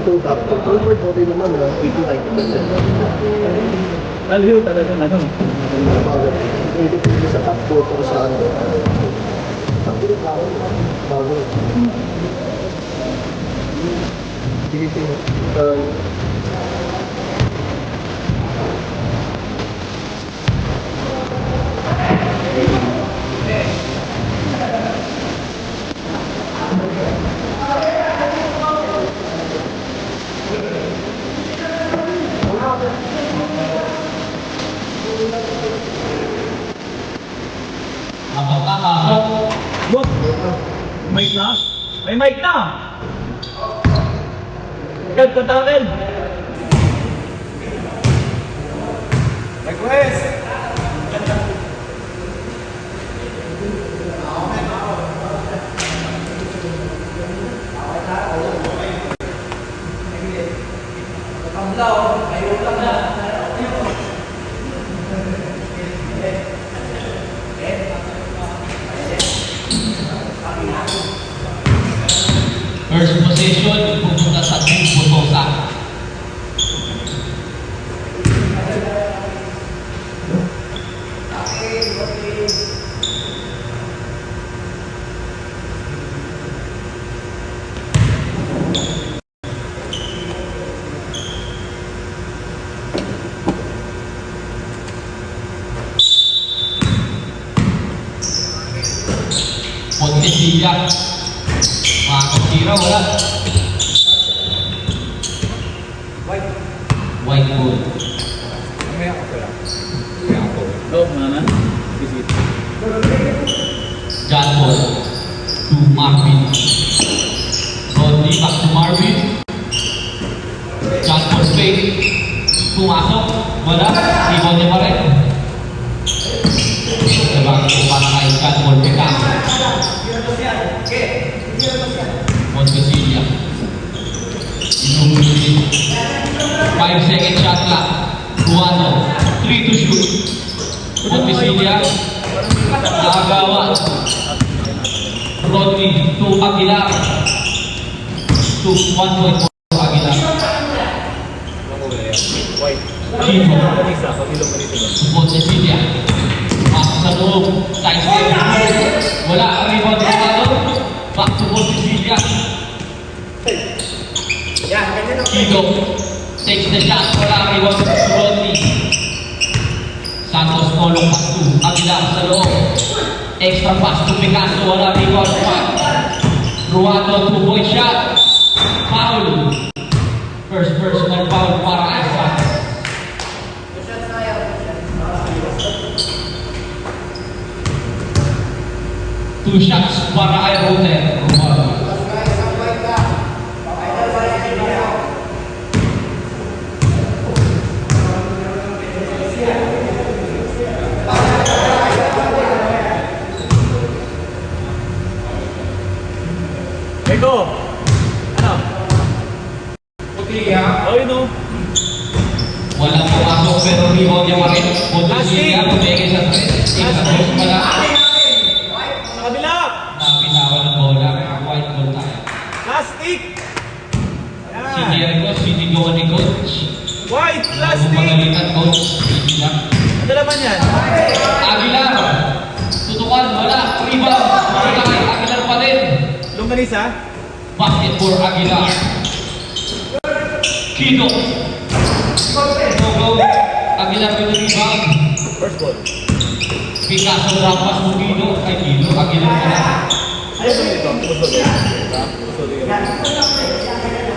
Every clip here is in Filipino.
Itong top control board, okay naman na 80-90%. Aliw talaga ano. Hindi pwede sa top board o sa ano. Ang bilis ako. Bago. Sige, sige. Boss! Mic na? May mic na! Agad, tatakil! Request! First position, pupunta sa Team Botosa. Pontecilla. Mga kasira, wala. White ball. Mamaya ako pala. Mamaya ako. Loob mo na na. Visit. John ball. To Marvin. Rodney back to Marvin. John ball fake. Pumasok. Wala. Ibon niya pa rin. Diba? Para kay John ball peka. Montecilla. 5-second shot clock. Guano. 3 to shoot. Montecilla. Agawan. Rodney to Aguilar. To 1 point for Aguilar. Kino. To Montecilla. Pasok sa loob. Side step. Wala. Ang rebound ni Guano. Back to Montecilla. Kino takes the shot. Wala rebound to Rodney. Santos Colong pass to Aguilar sa loob. Extra pass to Picasso. Wala rebound pa. Ruano 2-point shot. Foul. First personal foul para kay Santos. Two shots para kay Roter. Eko! Ano? Okay ha? Okay no? Walang pumasok pero rebound niya pa rin. Montecilla tumigil sa 3. Sa post pala. Sa kabila! Napitawan ng bola. White ball tayo. Plastic! Si Yan! Jericho, sinigawan ni Coach. White! Kung Plastic! magalitan Coach, hindi lang. Ano naman yan? Aguilar! Tutukan, wala. Rebound. Wala kay Aguilar pa rin. Longganisa? Basket for Aguilar. Kino. No-go. Aguilar with the rebound. First ball. Picasso drop pass mo Kino. Ay Kino, Aguilar pa rin. Ano ba ito? Tumusod yun.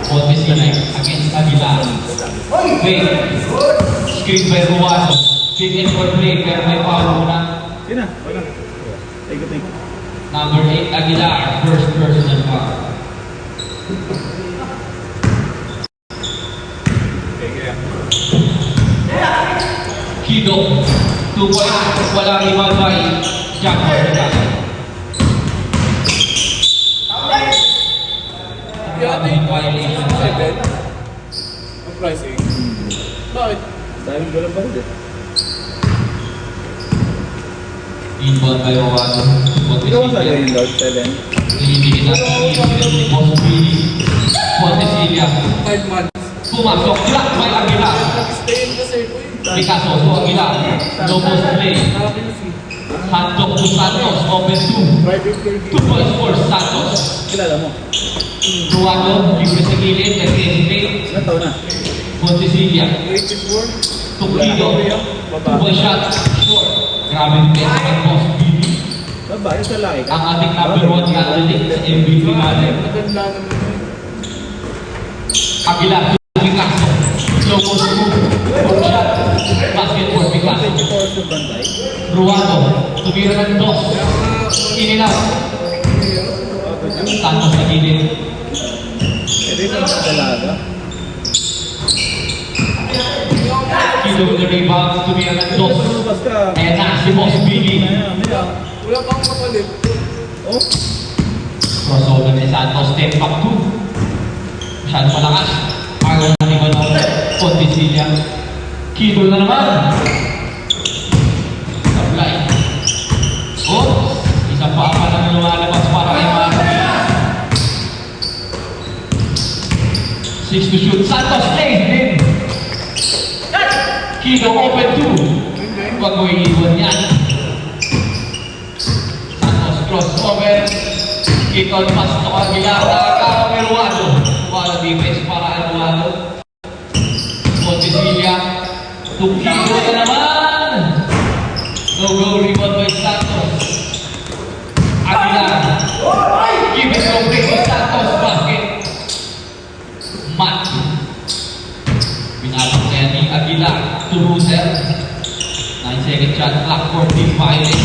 Montecilla against Aguilar. Wait. Screen by Ruano. Big and for play, pero may foul muna. Yun na. Wala. Thank you. Number 8, Aguilar. First personal foul. Kido. 2 points. Wala rebound by Jack Morgan. Violation. Ang pricing. Bakit? Dahil galang ba rin? Inbound by Ruano. Ikaw ang sa'yo yung Lord 7. Binibigyan natin ni Boss Billy. Fontesilia. 5 months. Pumasok. Block by Aguilar. Nag-stay in kasi ko eh. Picasso to Aguilar. No post play. Nakapinsi. Handok to Santos. Open 2. Private KD. 2 points for Santos. Kilala mo? Ruano. Libre sa gilid. Nag-hesitate. Ilan taon na? Fontesilia. 84. Tukido. 2-point shot. Short. Grabe yung pesa ng Boss Billy. Babae sa laki ka. Ang ating number 1 candidate sa MVP natin. Maganda naman yun. Aguilar to Picasso. Slow post move. Hook shot. Basket for Picasso. 24 sa bantay. Ruano. Tumira ng dos. In and out. Santos sa gilid. Ito yung mga dalaga. Kido with the rebound. Tumira ng dos. Lumabas ka. Ayan na si Boss Billy. Wala pang kapalit. Oh, Crossover ni Santos. Step back 2. Masyado malakas. Marlon na Ivanov. Fontesilia. Kido na naman. Supply. Oh, isa pa lang lumalabas para kay Marlon. 6 to shoot. Santos plays din. Kido open 2. Huwag mo iiwan yan. Santos crossover. Kick on pass to Aguilar. Nakakaroon ni Ruano. Para defense para Aguilar. Fontesilia. Tukido na naman. No-go rebound by Santos. Aguilar. Give it complete to Santos. Basket. Matt. Pinapag kaya ni Aguilar to Ruser. 9-second shot clock for Team Violet.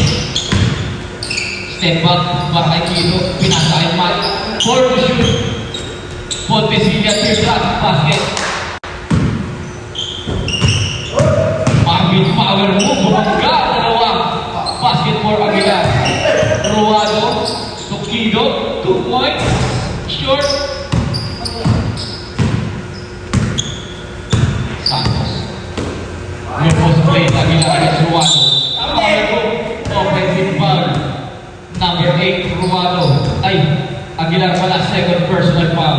Step back para kay Kido. Pinasa kay Matt. 4 to shoot. Fontesilia third shot. Basket. Marvin power move. Bumangga. Dalawa. Basket for Aguilar. Ruano. To Kido. 2 points. Short. Santos. Your post play, Aguilar against Ruano. Offensive foul. Number 8, Ruano. Ay, Aguilar pala, second personal foul.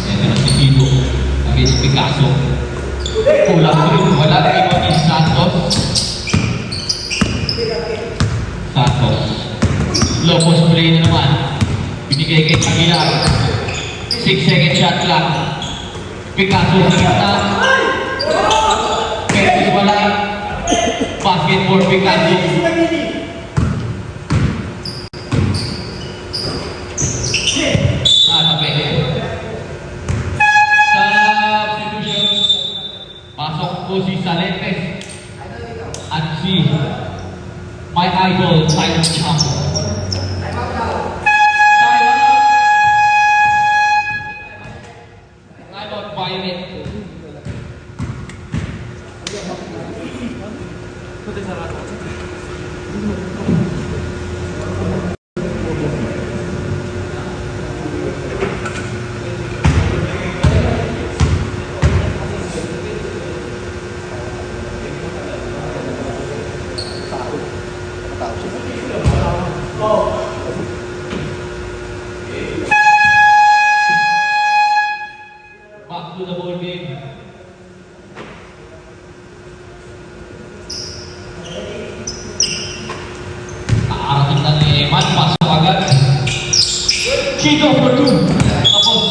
Yan na si Kido against Picasso. Kulang rin, wala na iba ni Santos. Santos. Low post play na naman. Binigay kay Aguilar. 6-second shot lang. Picasso sa gitna. Pero wala. Basket for Picasso. Tabi. Substitution. Pasok po si Salentes. At si my idol, Tyler Champ. Violet. Back to the ball game. Nakarating na ni Eman. Pasok agad. Kido for 2. Tapos.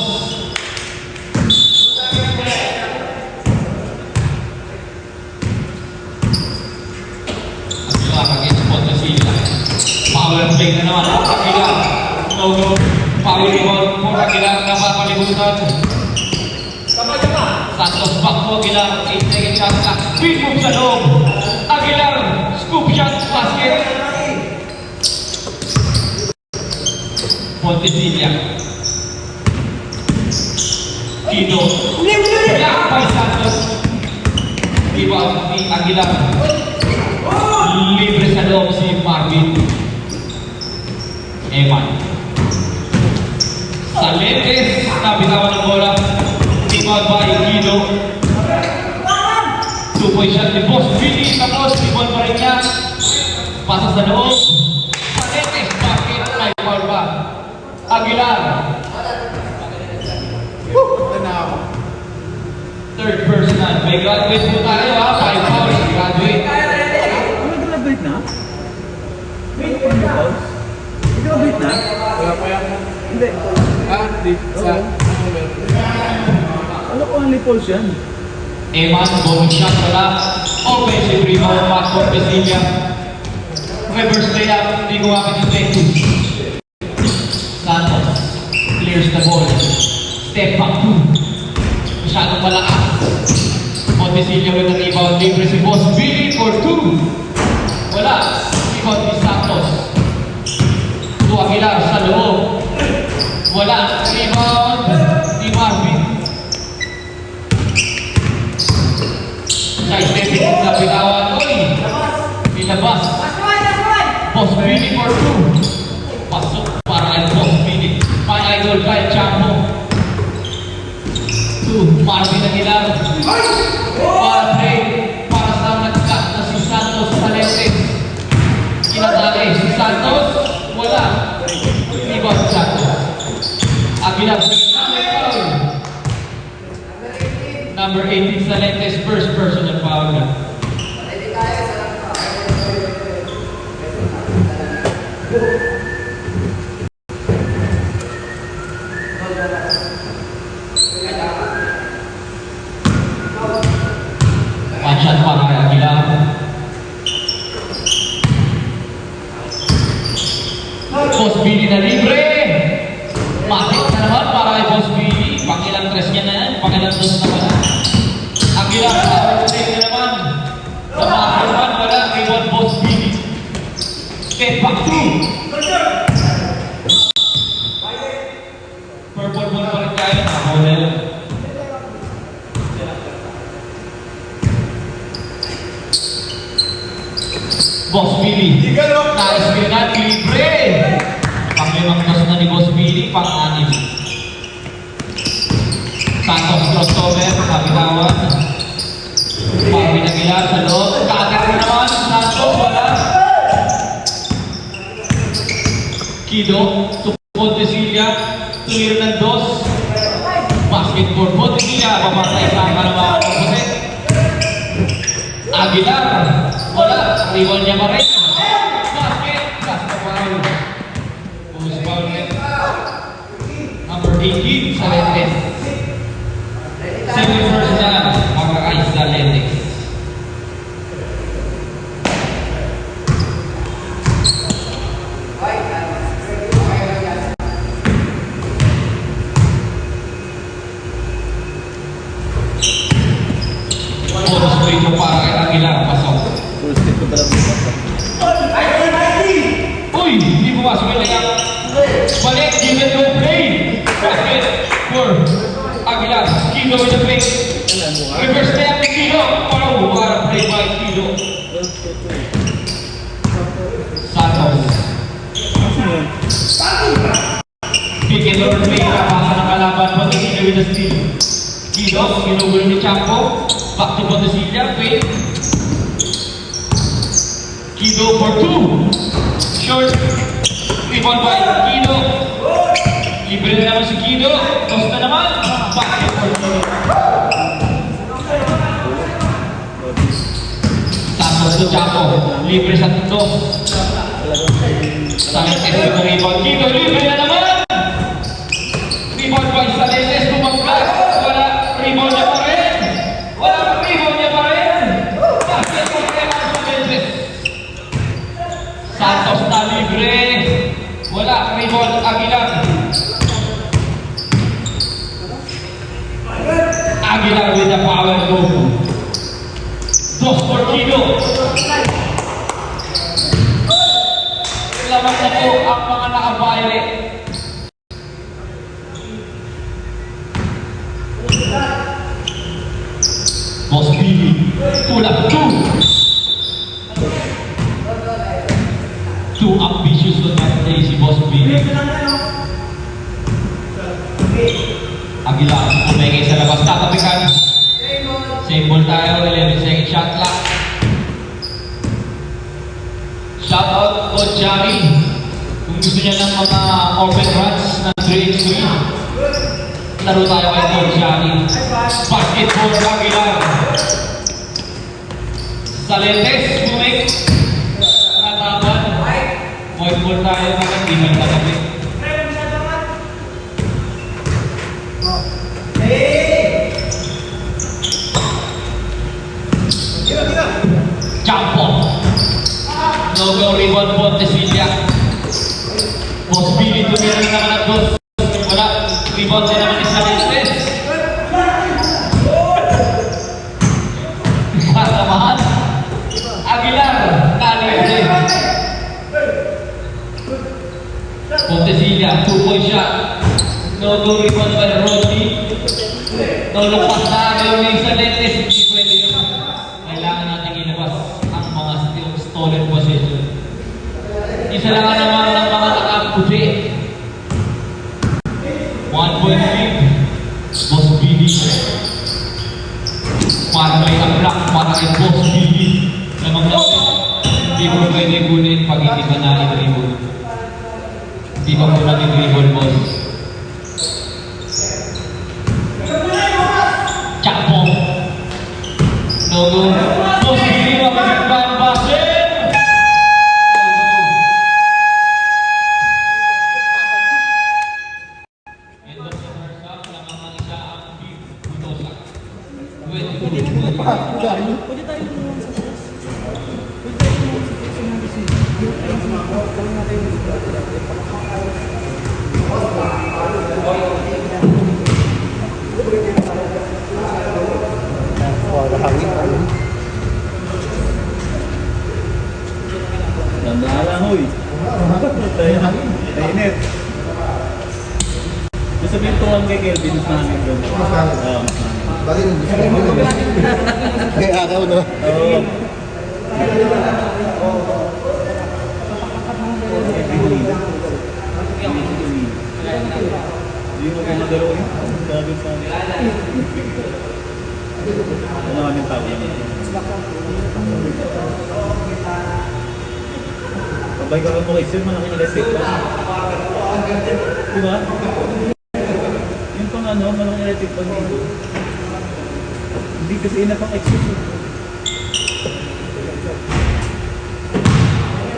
Aguilar against Fontesilia. Power play na naman. Aguilar. No-go. Power rebound for Aguilar. Napapalibutan. Santos back to Aguilar. 8-second shot clock. Speed move sa loob. Aguilar. Scoop shot. Basket. Fontesilia. Kido. Block by Santos. Rebound ni Aguilar. Libre sa loob si Marvin. Eman. Salentes. Nabitawan ng bola. Rebound by Kido. 2-point shot ni Boss Billy. Tapos, rebound pa rin niya. Pasa sa loob. Paredes, bakit? May foul pa. Aguilar. Third personal. May graduate po tayo ha. 5 fouls. Graduate. Nag-graduate na? May fouls? Nag-graduate na? Wala pa yan. Hindi. Di. Sa... Ano ko only fouls yan? Eman, bonus shot wala. Offensive rebound, pass for Pesilla. Reverse layup, hindi gumamit yung Texas. Santos, clears the ball. Step back 2. Masyadong malakas. Montecilla with the rebound. Libre si Boss Billy for 2. Wala. Rebound ni Santos. To Aguilar sa loob. Wala. Rebound ni Marvin. Side stepping sa bitawan. Uy! Nilabas. Boss Billy for 2. Pasok para kay Boss Billy. My idol kay Champo. 2. Marvin Aguilar. Para trade. Para sa nag-cut na si Santos Valentes. Kinatake si Santos. Wala. Rebound Santos. Aguilar. Number 18 Valentes. First personal foul. One shot para kay Aguilar. Boss Billy na libre. Matik na naman para kay Boss Billy. Pangilang tres niya na yan. Pangilang dos na wala. Aguilar, step na naman. Namakit naman wala. Rebound Boss Billy. Step back 2. Purple ball pa rin tayo. Model. Boss Billy. Nice win na. Libre. Pang-limang dos na ni Boss Billy. Pang-anim. Santos crossover. Kabitawan. Marvin Aguilar sa loob. Kagat na naman. Santos wala. Kido. Montecilla. Tumiro ng dos. Basketball. Montecilla. Pamatay sa kalabaw. Aguilar. Wala. Rebound niya pa rin. Basket. Last na foul. Push foul rin. Number 18. Valentes. 7 first down. Para kay Valentes. Bonus rito para kay Aguilar. Pasok. Full step ko pala bukas. Uy! Hindi pumasok yung layup. Balik, give it to play. Basket for Aguilar. Kilo with the play. Reverse layup ni Kilo. Wow! What a play by Kilo. Santos. Pick and roll play. Napasa ng kalaban. Montecilla with the steal. Kilo. Ginugulo ni Champo. Back to Montecilla. Wait. Kido for 2. Short. Rebound by Kido. Libre na naman si Kido. Toss na naman. Basket for Kido. Santos to Chaco. Libre sa tundo. Valentes with the rebound. Kido libre na naman. Rebound by Valentes. Tumaglas. Wala. Rebound niya pa rin. Wala. Rebound niya pa rin. Basket for Valentes. Santos na libre. Wala. Rebound Aguilar. Aguilar with the power move. Dos for Kido. Laman na po ang mga nakabayre. Boss Billy. Pull up 2. Too ambitious on that day si Boss Billy. Aguilar, umengay sa labas. Tatapikan. Si Same ball tayo, 11-second shot clock. Shout out Coach Jami. Kung gusto niya ng mga open runs ng 3x3, laro tayo kay Coach Jami. Basketball Aguilar. Salentes, bumik. Natapan. Point ball tayo, hindi man tagapit. Jump no-go rebound Pontesilla. Possibility meron naman ang dos. Wala. Rebound din naman isa Salentes. Kasamahan. Aguilar. Caliente. Pontesilla. 2-point shot. No-go rebound by Rodney. Nolumpas na agad yung Salentes. Hindi pwede yun. Kailangan natin ilabas ang mga stolen possession. Isa lang naman ng mga nakaputi. 1-point lead. Boss Billy. Marmay ang block para kay Boss Billy. Lamang natin. Hindi mo pwede kunin pag hindi ka na-dribble. Hindi ka muna i-dribble, boss. Chapo. No-go. Boss Billy, mapagigba ang base. Tandaan lang, huy. Init. Sabihin ko lang kay Kelvin, mas namin doon. Mas namin? Oo. Bakit hindi siya namin? Kaya araw, no? Oo. Hindi mo kayo madalo eh. Sabi sa amin. Ano kaming tao yan? Pabay ka lang mo kay Sir, malaking electric pa. Diba? Yung pang ano, malaking electric pa dito. Hindi kasi ina pang exit.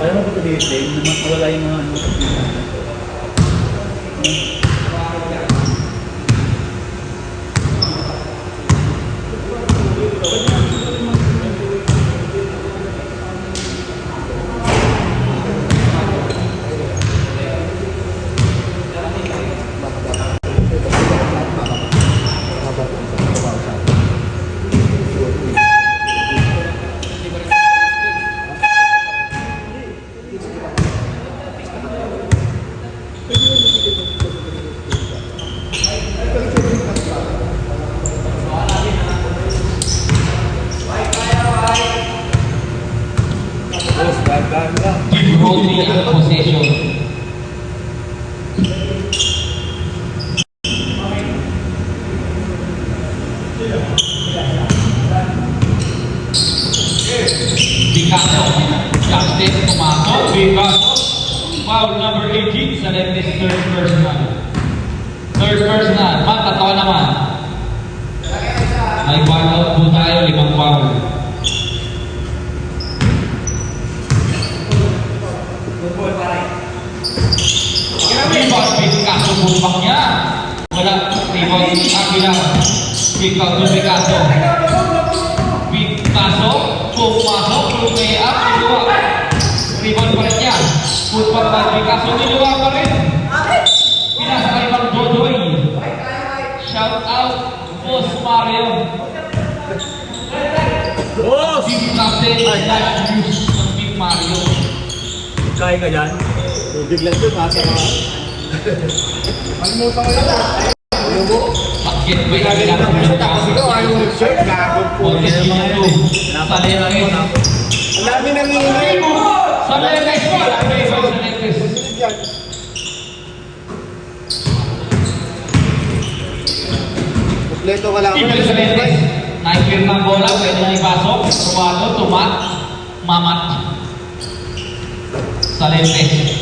Alam mo ba ito dito? Wala yung mga ano. Give Rodney ang possession. Picasso. Justice pumasok. Picasso. Foul number 18 sa Salentes third personal. Third personal. Matatawa naman. May one out po tayo. 5 foul. Rebound, Picasso, bumbak niya. Wala, rebound, Aguilar. Picasso, Picasso. Picasso, pumasok, lumay up, niluwa. Rebound pa rin niya. Putpak pa, Picasso, niluwa pa rin. Pinasakay pang Dodoy. Shout out, Boss Mario. Boss! Team captain, last use ng Team Mario. Kaya ka dyan? Tubig lang ito, nasa mga... Malimutan ko yun. Ayaw mo? Pag-getaway, Aguilar, pumunta. Ayaw mo shirt, gago po. Salentes. Ang dami nang ingay mo. Salentes po! Salentes. Kompleto ka lang. Ibe Salentes. Na-clear ng bola, pwede na ipasok. Ruado, tumat, mamat. Salentes.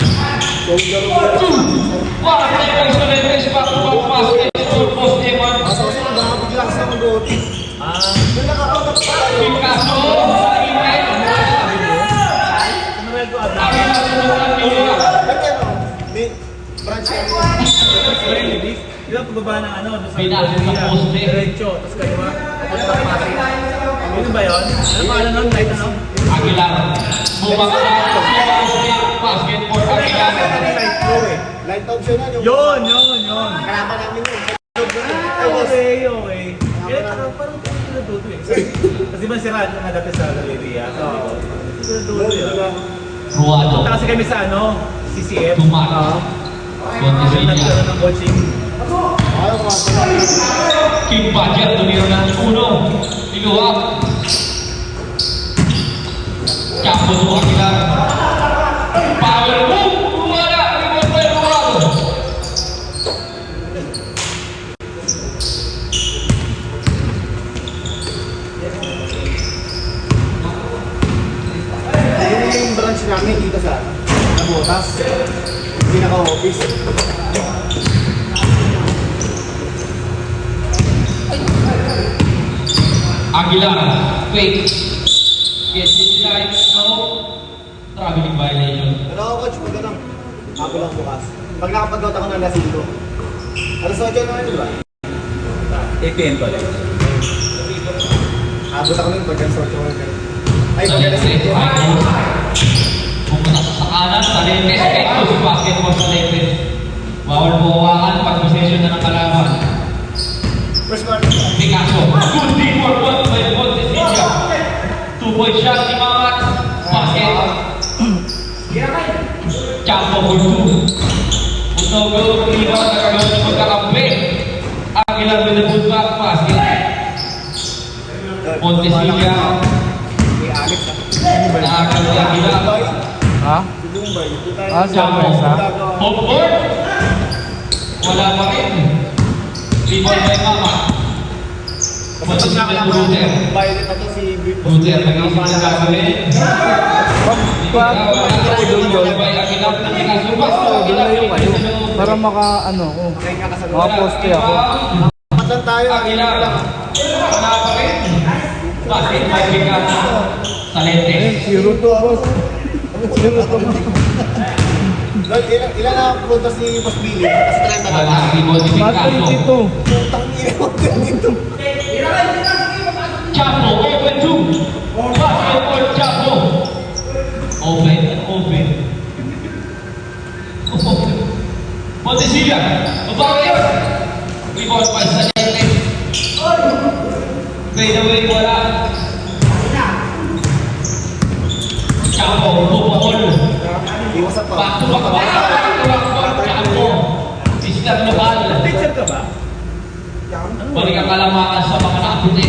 Wow, play by Salentes, back to back basket. Post Eman. Asa kasi nagkakabigla sa mag-OT. Yung nakakautak pa tayo. Picasso, sa email. Manuel ko agad. Aguilar, sunod ang Mila. Ganyan o. May branch yan. Di ba pagbaba ng ano? Doon sa Pinasok sa poste. Diretso. Tapos kaliwa. Papunta ng Pasig. Ano ba yun? Ano pa ano nun? Light ano? Aguilar. Bumagsak. Basket for Aguilar. Light flow eh. Light option na yung... Yun. Kalaban namin yun. Okay. Kaya parang dudo eh. Kasi ba si Rad na dati sa Galeria? Dudo yun. Ruado. Punta kasi kami sa ano? CCM. Tumat. Nagkaroon Fontecilla. ng coaching. Ayaw ko nga. King Badger, tumiro ng uno. Iluwag. Campo to Aguilar. Power move. Wala. Rebound by Ruado. Yung branch namin dito sa Nabotas. Pinaka-office. Aguilar. Fake. Gets it right. No. Traveling violation. Pero ako coach, huwag lang. Ako lang bukas. Pag nakapag-out ako ng lasino. Alas 8 na di ba? 8 p.m. ko. Abot ako nun pag alas 8 ko. Ay, pag alas Salentes. 8. Ay, pumunta sa kanan. Salentes. Pecos. Basketball Salentes. Bawal po hawakan pag possession na ng kalaban. First quarter. Picasso. Good D for one by Fontecilla. 2-point shot ni Mamat. Basket. Campo for 2. Utogo, Rino, nagagawa ng magkakampi. Aguilar with the putback basket. Fontecilla. May Alex na. Nakakal ni Aguilar. Ha? Lumbay. Campo. Home court. Wala pa rin. Rebound by Mamat. Fontecilla, Bruder. Violet na to si Britt. Bruder, nag-iisip na gagawin. Para maka ano, Kaya kakasaluhan. makaposte ako. Matan tayo. Aguilar. Wala pa rin. Basket by Picasso. Salentes. Zero to boss. Zero to boss. Lord, ilan na puntos ni Boss Billy? Tapos 30 na Wala ba? rebound ni Picasso. Dito. Putang ina dito. Chapo, open two. Basket for Chapo. Open and open. Fontecilla. Bakit? Rebound by Salentes. Fade away, wala. Chapo, bubukol. Iwasan pa. Back to back, Chapo. Mr. Lokal. Teacher ka ba? Balik ang kalamakan sa mga nakaputi.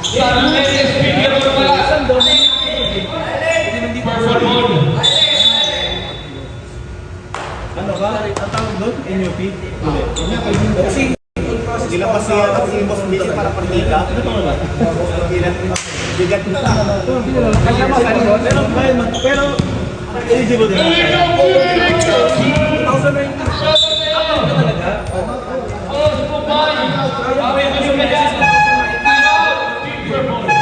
Salentes, bigyan mo pala. Saan doon? Purple ball. Ano ka? Ang tawag doon? NUP? Kasi Nilabas siya si Boss Billy para pagkita. ano to ba? Bigat na lang. Kaya pero eligible din ako. 2019. Ako talaga. Oh, Subay. Abe, balik ka dyan. Purple ball.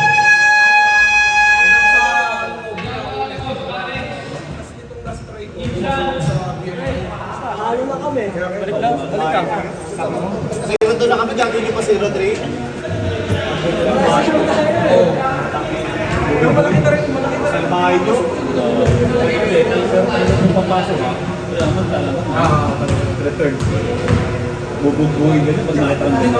Ano na kami? Kasi ito na kami gagawin niyo pa 0-3. Salbahay nyo. Kung papasok ha, wala naman talaga. Return. Bubugbuhin ka pag nakita ang dito.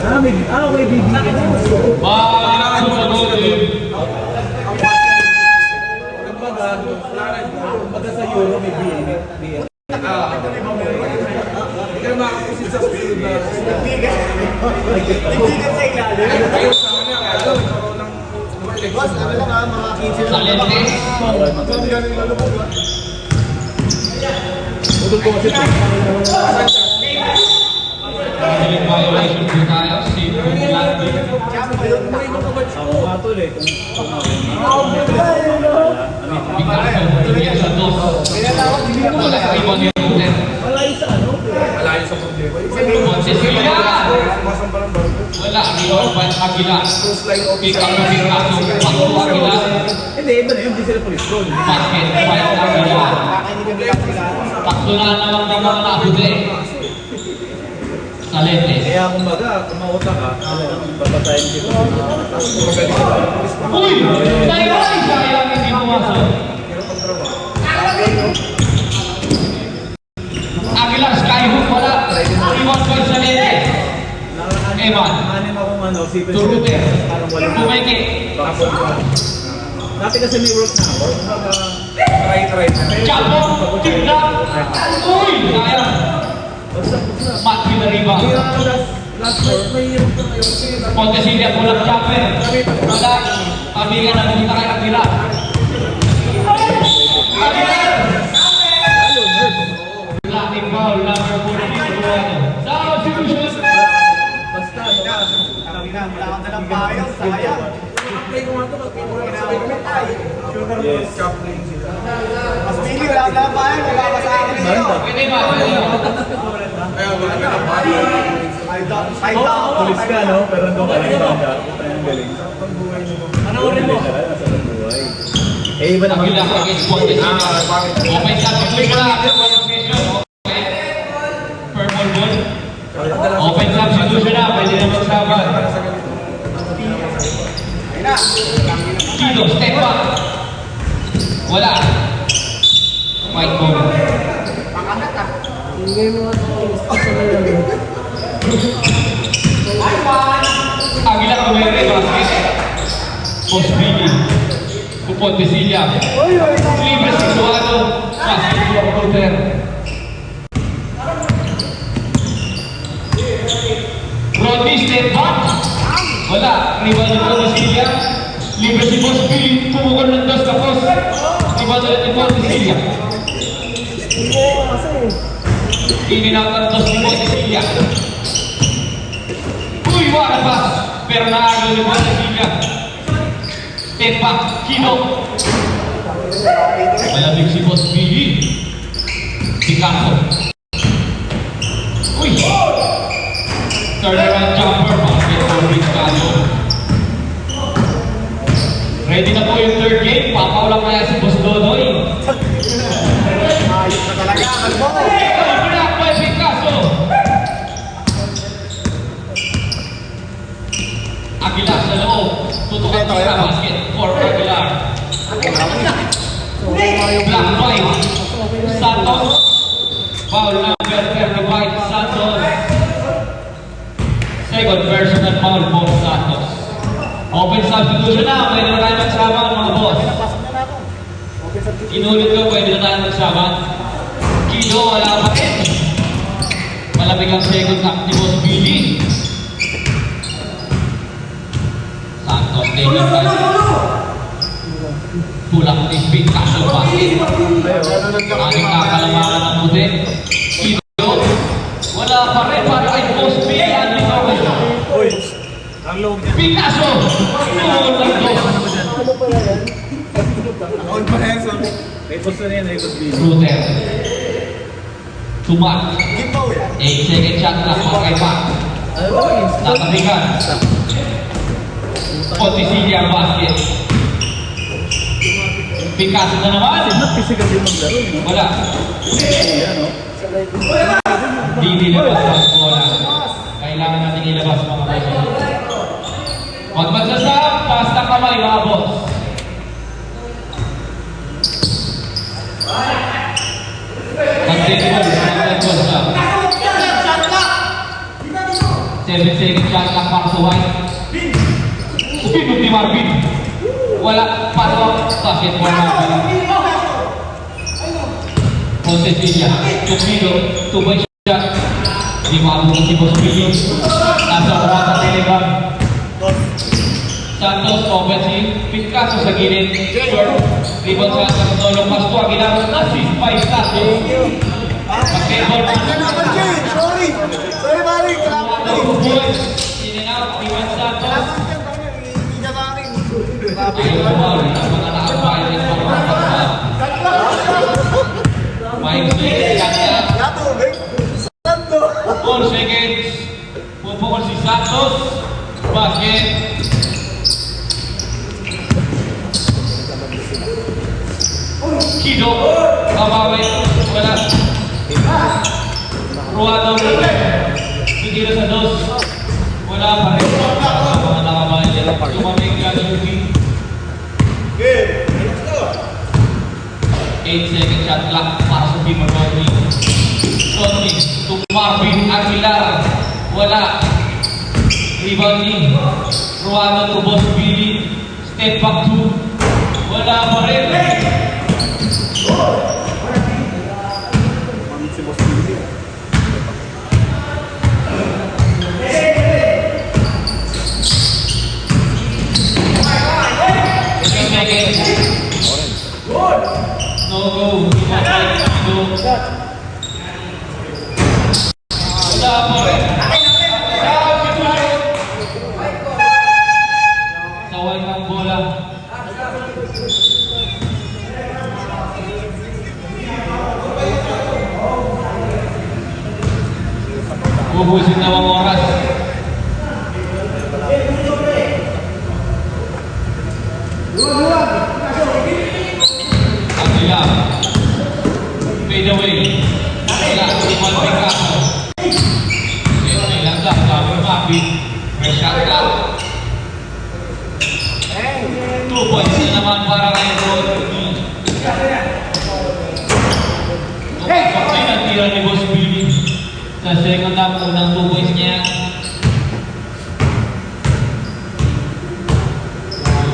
Okay, bibigyan mo. Balik ang sumagot. Kumbaga sa Euro may BN. Tignan sa ilalim. Boss, ano lang ha, mga 15 lang. Salentes. Magkano ganun yung lalubog ha? Utol ko kasi Discipline violation po tayo. Safe po lang. Ako nga tol eh. Picasso, Julian Santos. Wala sa ibang ni Ruter. Montesilla! Wala, Rio Van Aguila. Picasso, Paco Aguila. Hindi, iba na yun. Hindi sila police code. Basket, Van Aguila. Takto na naman ng mga nabuti. Salete. Kaya kumbaga, kumauta ka, babatayin dito. Uy! Sayang hindi pumasok. Aguilar, Skyhook, wala. Iwan ko sa Salete. Evan. Anim akong ano, civil. Turute. Parang walang Pumeke. Dati kasi may work na ako. Kumbaga, try. Chapo. Tigla. Uy! Sayang. Matt Villarriba. Last night, may hirap na kayo. Montesilla, pulang Chaper. Wala. Pabigan na pumunta kay Aguilar. Aguilar! Laking foul, number 14. Sa substitution. Basta, yes. Pwede ba? Pulis ka, no? Pero nandun ka lang banda. Ang galing. Panoorin mo. Nasa buhay. Eh, iba naman. Aguilar against Montesilla. Open shot, quick lang. Okay. Purple ball. Open substitution na, pwede na magsaban. Kilo, step back. Wala. White ball. Aguilar Romero, basket. Post Billy. Montesilla. Libre situado. Basket for Ruter. Rodney, step back. Wala. Rebound ni Montesilla. Libre si Boss Billy. Pumukol ng dos tapos. Rebound ulit ni Montesilla. Ininatan dos ni Montesilla. Uy, wala pass. Pero naagaw ni Montesilla. Step back. Kino. Malamig si Boss Billy. Picasso. Uy! Turnaround jumper, basket for Picasso. Ready na po yung third game. Papaulang kaya si Boss Dodoy. Black by Picasso. Aguilar sa loob. Tutukan sa basket for Aguilar. Black by Santos. Foul number 35, Santos. Second personal foul for Santos. Open substitution na, pwede na tayo magsaban mga boss. Inulit ko, pwede na tayo magsaban. Kilo, wala pa rin. Malamig ang second half ni Boss Billy. Santos, taking by Pulang ni Picasso basket. Aning kakalamangan ng puti. Kilo, wala pa rin para kay Boss Billy. Uy, ang loob niya. Picasso! May posto na yan, may posto bilhin. Ruter. Tumat. 8 second shot na pa kay Pat. Ano ba yun? Tatabigan. Montesilla basket. Picasso na naman. Physical din maglaro, no? Wala. Yan, no? Di nilabas ang bola. Kailangan natin ilabas mga boss. Huwag magsasab, taas na kamay mga boss. Mag-take ball, mag-take ball siya. 7 second shot lang para sa White. Pinot ni Marvin. Wala, pasok, basket for Marvin. Montesilla, Tupido, 2-point shot. Di maabot si Boss Billy. Nasa rumata Telegram. Santos, offensive. Picasso sa gilid. Rebound sa atas ng Tolong Pasto. Aguilar, assist by Santos. Basketball. Sorry, pare. points. In and out, Iwan Santos. Hindi na namin. Ayaw naman, ang mga nakabayan ng pagpapagpap. 5 seconds, kanya. Yatubig. Sando. 4 seconds. Pupukol si Santos. Basket. Kido. Kabawi. Wala. Ruado. Titira sa dos. Wala pa rin. Sa mga nakabayan. Tumamig ka shooting. 8 second shot clock para sa team Rodney. Rodney to Marvin Aguilar. Wala. Rebounding. Ruano to Boss Billy. Step back 2. Wala pa rin. Si Boss Billy. No go. Wala pa rin. Saway ng bola. Ubusin na ang oras. Agila. Fade away. Wala. Iman Picasso. May langga. Sabi Mabin. May shot clock. 2 points na naman para kay Rodney. Pagpapay na tira ni Boss Billy. Sa second half, unang 2 points niya.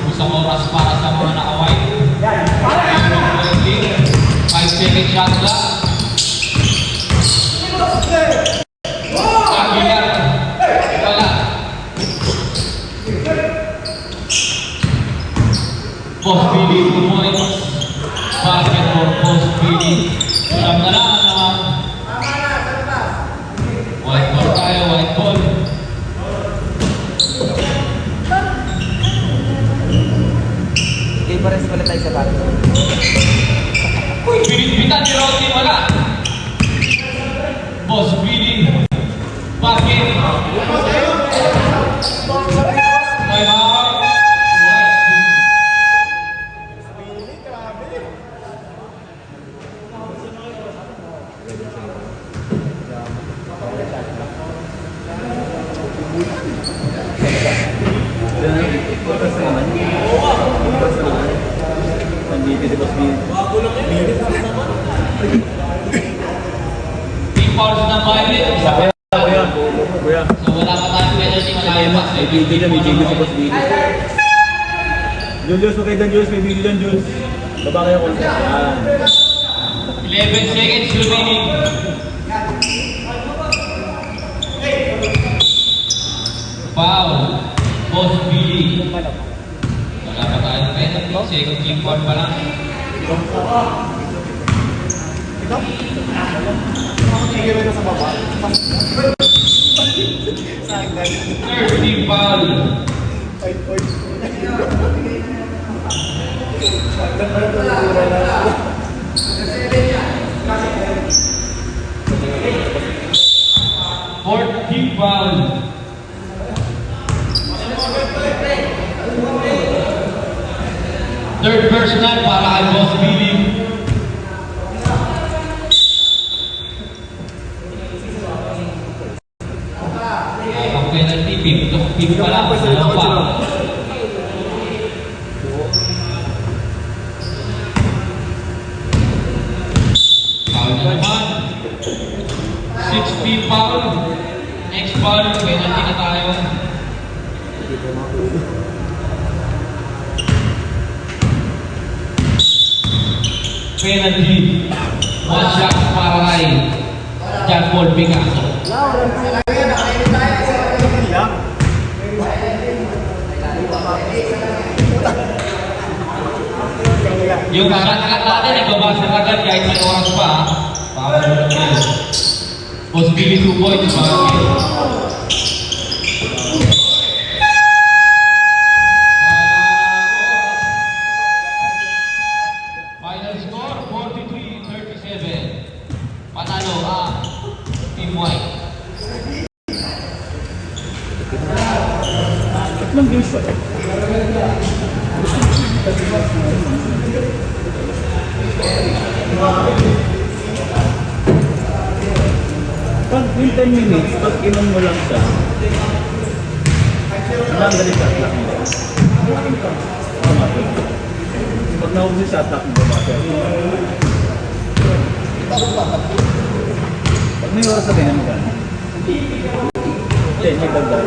Isang oras para sa mga naka-white. 5 second shot clock. Aguilar. Wala. Boss Billy, 2 points. Basket for Boss Billy. Alam na lang naman. White ball tayo, white ball. Okay, pares pala tayo sa bago. Pinit-pitan ni Rodney, wala. Boss Billy. Basket. May out. Nandito si Boss Billy. Team fouls ng Violet. Isa pa. Kuya. So wala pa tayong penalty, malayo pa. May video dyan, may video si Boss Billy. Julius, okay dyan Julius, may video dyan Julius. Baba kayo konti. Yan. 11 seconds remaining. Foul. Boss Billy. Wala pa tayong penalty. Second team foul pa lang. Tigil na sa baba. Third team foul. 5 points. Fourth team foul. Third personal para kay Boss Billy. Ang penalty, pip pa lang. Ano pa? Foul na naman. 6 foul. Next foul, penalty na tayo. Penalty. 1 shot para kay John Paul Picasso. Yung shot clock natin, ibabasa agad kahit may oras pa. Para Boss Billy 2 points. Usual. Pag yung 10 minutes, pag inom mo lang siya, ang galing shot lock mo. Pag naubos yung shot lock mo, bumater. Pag may oras na tingnan mo ka. Hindi, may dagdag.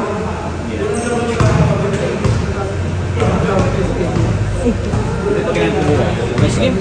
Ito kaya ito buka. Next game.